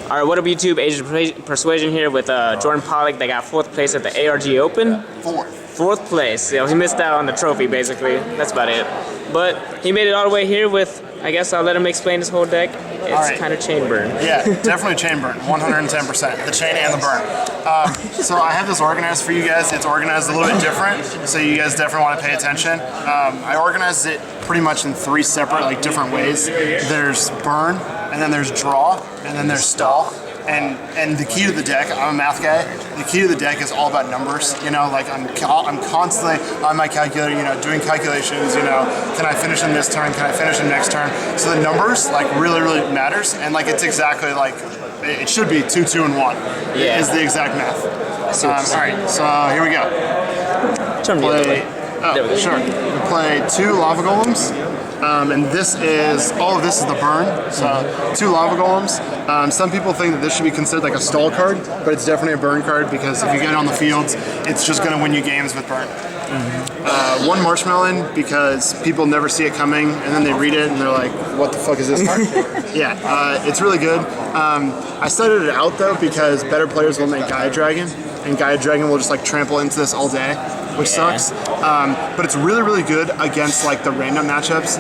All right, what up, YouTube? Age of Persuasion here with Jordan Pollack. They got 4th place at the ARG Open. Fourth place. Yeah, he missed out on the trophy, basically. That's about it. But he made it all the way here with, I guess I'll let him explain his whole deck. It's kind of chain burn. Yeah, definitely chain burn, 110%. The chain and the burn. So I have this organized for you guys. It's organized a little bit different, so you guys definitely want to pay attention. I organized it pretty much in 3 separate, different ways. There's burn, and then there's draw, and then there's stall. And the key to the deck, I'm a math guy, the key to the deck is all about numbers. I'm constantly on my calculator, doing calculations, can I finish in this turn, can I finish in next turn? So the numbers, really, really matters, and it's exactly it should be 2, 2, and 1 is the exact math. All right, so here we go. Sure. We play 2 lava golems. And all of this is the burn, so 2 lava golems. Some people think that this should be considered a stall card, but it's definitely a burn card because if you get it on the fields, it's just going to win you games with burn. 1 marshmallow because people never see it coming, and then they read it and they're like, what the fuck is this card? It's really good. I studied it out though because better players will make Gaia Dragon, and Gaia Dragon will just trample into this all day, which sucks. But it's really, really good against the random matchups.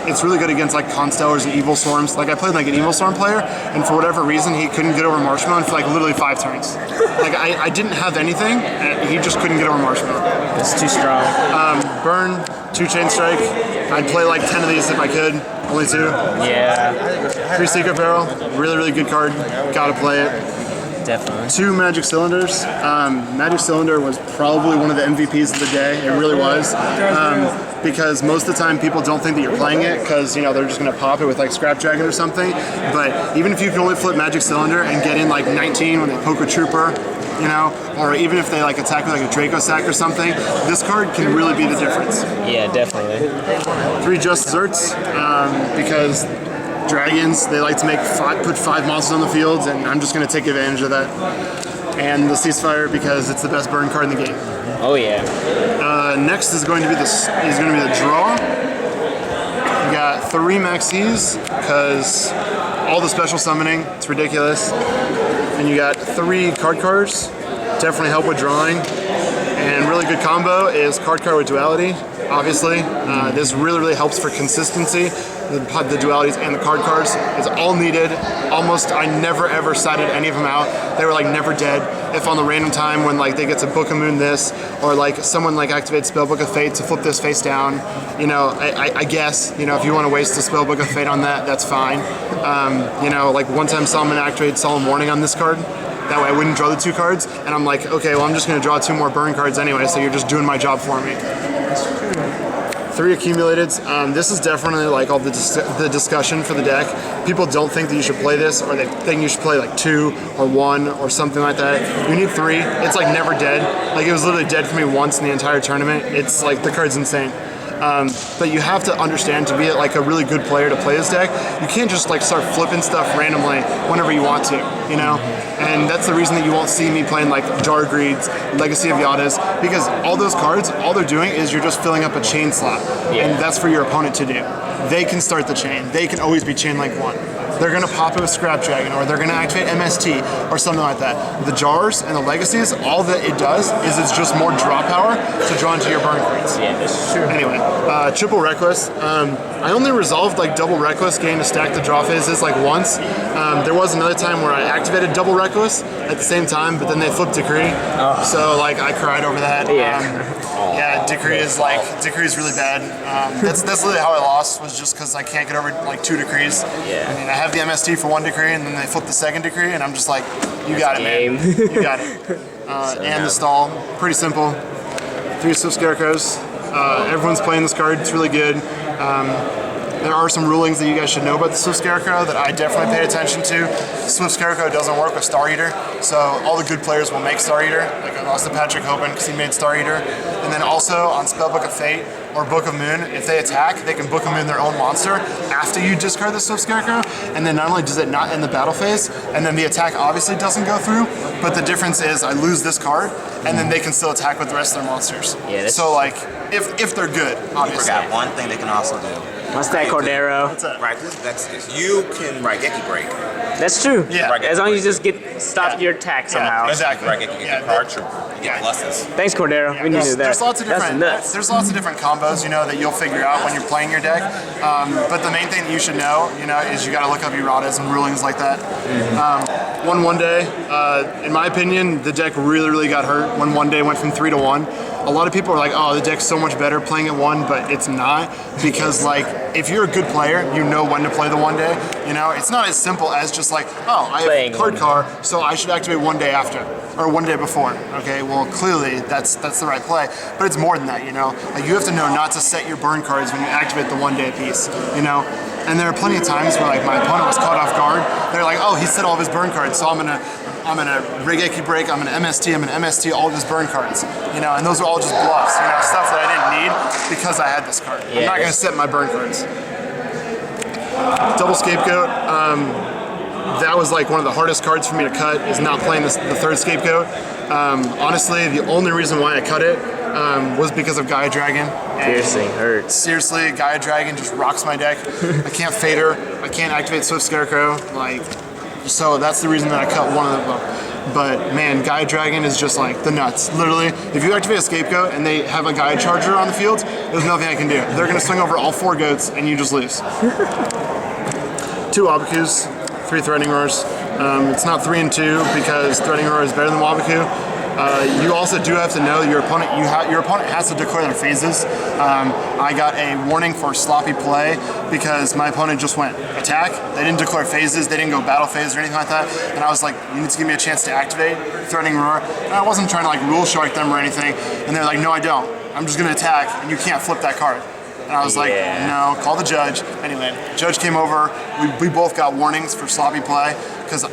It's really good against Constellars and Evil Storms. I played an Evil Storm player, and for whatever reason he couldn't get over Marshmallow for literally 5 turns. I didn't have anything, and he just couldn't get over Marshmallow. It's too strong. Burn, 2 Chain Strike. I'd play 10 of these if I could. Only 2. Yeah. 3 Secret Barrel. Really, really good card. Gotta play it. Definitely. 2 Magic Cylinders. Magic Cylinder was probably one of the MVPs of the day. It really was. Because most of the time people don't think that you're playing it because they're just going to pop it with Scrap Dragon or something. But even if you can only flip Magic Cylinder and get in 19 when they poke a Trooper, or even if they attack with a Draco Sack or something, this card can really be the difference. Yeah, definitely. 3 Just Desserts because dragons, they like to put 5 monsters on the fields, and I'm just going to take advantage of that. And the Ceasefire because it's the best burn card in the game. Oh yeah. Next is going to be the draw. We got 3 Maxis because all the special summoning, it's ridiculous. And you got 3 cards, definitely help with drawing. And really good combo is card with duality. Obviously, this really, really helps for consistency. The dualities and the cards is all needed. I never ever sided any of them out. They were never dead. If on the random time when they get to Book of Moon this, or someone activates Spellbook of Fate to flip this face down, I guess if you want to waste the Spellbook of Fate on that, that's fine. One time Solomon activated Solemn Warning on this card. That way I wouldn't draw the 2 cards, and I'm okay, well I'm just going to draw 2 more burn cards anyway, so you're just doing my job for me. 3 Accumulateds. This is definitely all the discussion for the deck. People don't think that you should play this, or they think you should play 2 or 1 or something like that. You need 3. It's never dead. It was literally dead for me once in the entire tournament. It's the card's insane. But you have to understand, to be a really good player to play this deck, you can't just start flipping stuff randomly whenever you want to, And that's the reason that you won't see me playing Jar Greeds, Legacy of Yadas, because all those cards, all they're doing is you're just filling up a chain slot, and that's for your opponent to do. They can start the chain. They can always be chain 1. They're going to pop it with Scrap Dragon, or they're going to activate MST, or something like that. The jars and the legacies, all that it does is it's just more draw power to draw into your burn cards. Yeah, that's true. Anyway, Triple Reckless. I only resolved Double Reckless, getting to stack the draw phases once. There was another time where I activated Double Reckless at the same time, but then they flipped Decree. So I cried over that. Yeah, Decree is really bad. That's literally how I lost, was just because I can't get over 2 Decrees. Yeah. I have the MST for 1 Decree, and then they flip the 2nd Decree, and I'm just you got it, man. You got it. And the stall, pretty simple. 3 Swift Scarecrows. Everyone's playing this card. It's really good. There are some rulings that you guys should know about the Swift Scarecrow that I definitely paid attention to. Swift Scarecrow doesn't work with Star Eater, so all the good players will make Star Eater. I lost to Patrick Hoban because he made Star Eater. And then also on Spellbook of Fate or Book of Moon, if they attack, they can Book of Moon their own monster after you discard the Swift Scarecrow. And then not only does it not end the battle phase, and then the attack obviously doesn't go through, but the difference is I lose this card, and then they can still attack with the rest of their monsters. Yeah, so if they're good, obviously. I forgot one thing they can also do. What's that, Cordero? What's that? Right, that's this. You can Geki Break. That's true. Yeah. As long as you just stop your attack somehow. Yeah, exactly. Bracket, you get cards or you get pluses. Thanks, Cordero. We needed that. There's lots of That's different. nuts. There's lots of different combos, you know, that you'll figure out when you're playing your deck. But the main thing that you should know, you know, is you got to look up erratas and rulings like that. One day, in my opinion, the deck really got hurt when one day went from 3 to 1. A lot of people are like, oh, the deck's so much better playing it 1, but it's not, because like if you're a good player, you know when to play the 1 day. You know, it's not as simple as just like, oh, I have a card, so I should activate 1 day after or 1 day before. Okay, well clearly that's the right play, but it's more than that. You know, like you have to know not to set your burn cards when you activate the 1 day piece. You know. And there are plenty of times where like my opponent was caught off guard. They're like, oh, he set all of his burn cards, so I'm gonna Regeki break, I'm gonna MST all of his burn cards. You know, and those are all just bluffs, you know, stuff that I didn't need because I had this card. I'm not gonna set my burn cards. Double Scapegoat, that was like one of the hardest cards for me to cut, is not playing the third Scapegoat. Honestly, the only reason why I cut it was because of Gaia Dragon. Piercing hurts. Seriously, Gaia Dragon just rocks my deck. I can't fade her. I can't activate Swift Scarecrow. Like, so that's the reason that I cut one of them. But man, Gaia Dragon is just like the nuts. Literally, if you activate a Scapegoat and they have a Gaia Charger on the field, there's nothing I can do. They're gonna swing over all 4 goats and you just lose. 2 Wabakus, 3 Threatening Roars. It's not 3 and 2 because Threatening Roar is better than Wabaku. You also do have to know your opponent. Your opponent has to declare their phases. I got a warning for sloppy play because my opponent just went attack. They didn't declare phases. They didn't go battle phase or anything like that. And I was like, you need to give me a chance to activate Threatening Roar. And I wasn't trying to like rule shark them or anything. And they're like, no, I don't. I'm just gonna attack, and you can't flip that card. And I was like, no, call the judge. Anyway, judge came over. We both got warnings for sloppy play because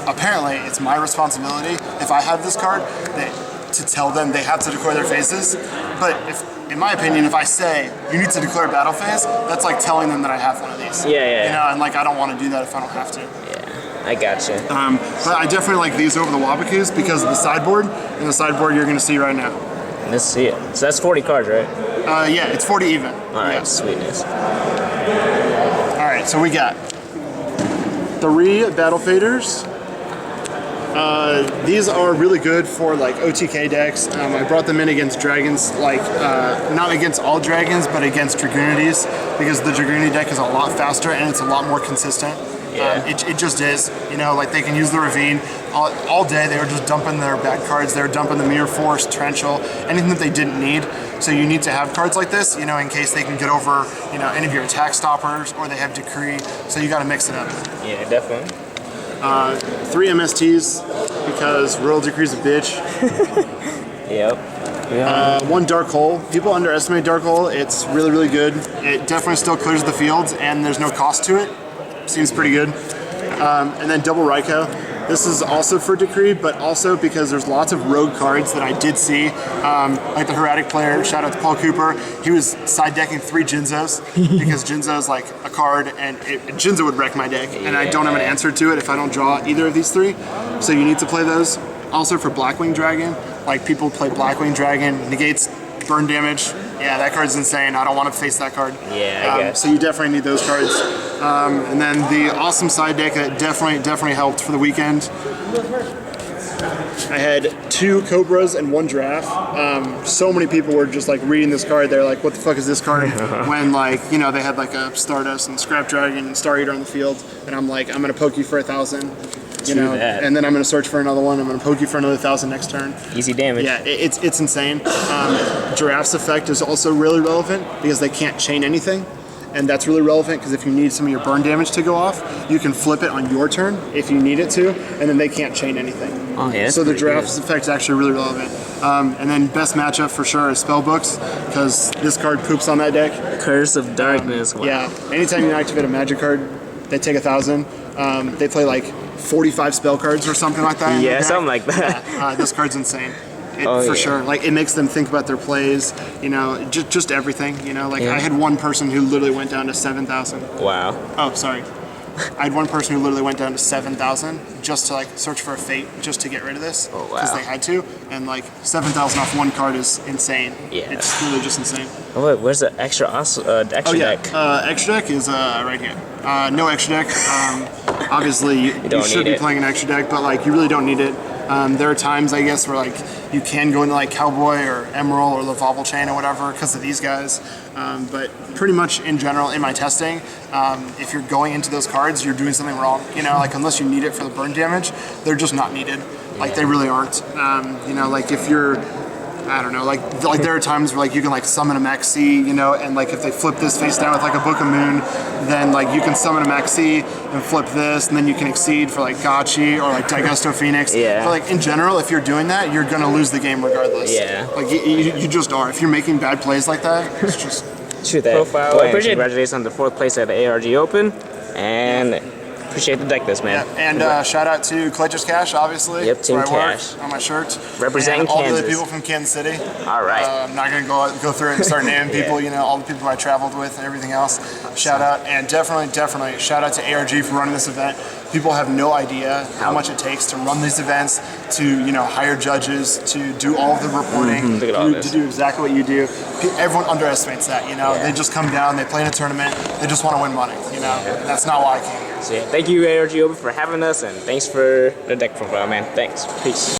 apparently it's my responsibility if I have this card to tell them they have to declare their phases. But in my opinion, if I say you need to declare battle phase, that's like telling them that I have one of these. You know, and like I don't want to do that if I don't have to. I gotcha. But I definitely like these over the Wabakus because of the sideboard, and the sideboard you're going to see right now. Let's see it. So that's 40 cards, right? Yeah, it's 40 even. Alright, sweetness. Alright, so we got 3 Battle Faders. These are really good for like OTK decks. I brought them in against dragons, like not against all dragons, but against Dragoonities, because the Dragoonity deck is a lot faster and it's a lot more consistent. It just is, you know, like they can use the Ravine all day. They were just dumping their bad cards. They were dumping the Mirror Force, Torrential, anything that they didn't need. So you need to have cards like this, you know, in case they can get over, you know, any of your attack stoppers, or they have Decree. So you got to mix it up. Yeah, definitely. 3 MSTs because Royal Decree's a bitch. Yep. 1 Dark Hole. People underestimate Dark Hole. It's really good. It definitely still clears the field, and there's no cost to it. Seems pretty good. And then Double Raikou. This is also for Decree, but also because there's lots of rogue cards that I did see. Like the Heretic player, shout out to Paul Cooper. He was side decking 3 Jinzos because Jinzo is like a card, and Jinzo would wreck my deck, and I don't have an answer to it if I don't draw either of these 3. So you need to play those. Also for Blackwing Dragon, like people play Blackwing Dragon, negates burn damage. Yeah, that card's insane. I don't want to face that card. Yeah, I guess. So you definitely need those cards. And then the awesome side deck that definitely helped for the weekend. I had 2 Cobras and 1 Giraffe. So many people were just like reading this card. They're like, what the fuck is this card? When like, you know, they had like a Stardust and Scrap Dragon and Star Eater on the field. And I'm like, I'm going to poke you for 1,000. You know, and then I'm going to search for another one. I'm going to poke you for another 1,000 next turn. Easy damage. Yeah, it's insane. Giraffe's effect is also really relevant because they can't chain anything. And that's really relevant because if you need some of your burn damage to go off, you can flip it on your turn if you need it to, and then they can't chain anything. Oh, yeah, so the Giraffe's effect is actually really relevant. And then best matchup for sure is Spellbooks, because this card poops on that deck. Curse of Darkness. Wow. Yeah, anytime you activate a magic card, they take 1,000. They play like 45 spell cards or something like that. Yeah, something like that. Yeah, this card's insane. For sure. Like, it makes them think about their plays, you know, just everything, you know. Like, I had one person who literally went down to 7,000. Wow. Oh, sorry. I had one person who literally went down to 7,000 just to, like, search for a fate just to get rid of this. Oh, wow. Because they had to. And, like, 7,000 off one card is insane. Yeah. It's really just insane. Oh, wait, where's the extra deck? Extra deck is right here. No extra deck. obviously you don't should need be it. playing an extra deck, but like you really don't need it. There are times, I guess, where like you can go into like Cowboy or Emerald or Lavalval Chain or whatever because of these guys. But pretty much in general, in my testing, if you're going into those cards, you're doing something wrong. You know, like unless you need it for the burn damage, they're just not needed. Like they really aren't. You know, like if you're, I don't know, like there are times where like you can like summon a Maxi, you know, and like if they flip this face down with like a Book of Moon, then like you can summon a Maxi and flip this, and then you can exceed for like Gotchi or like Daigusto Phoenix. Yeah. But like in general, if you're doing that, you're gonna lose the game regardless. Yeah. Like you just are. If you're making bad plays like that, it's just. Shoot that. Profile. Well, congratulations on the 4th place at the ARG Open, and appreciate the deck list, man. Yeah, and shout out to Collector's Cash, obviously. Yep, Team where I work, Cash. on my shirt. Representing and all Kansas. the people from Kansas City. All right. I'm not going to go through it and start naming people, you know, all the people I traveled with and everything else. Shout out, and definitely shout out to ARG for running this event. People have no idea how much it takes to run these events, to, you know, hire judges, to do all of the reporting, Look at all this. to do exactly what you do. Everyone underestimates that, you know. Yeah. They just come down, they play in a tournament, they just want to win money, you know. And that's not why I came here. So yeah, thank you ARG Open for having us, and thanks for the deck profile, man. Thanks. Peace.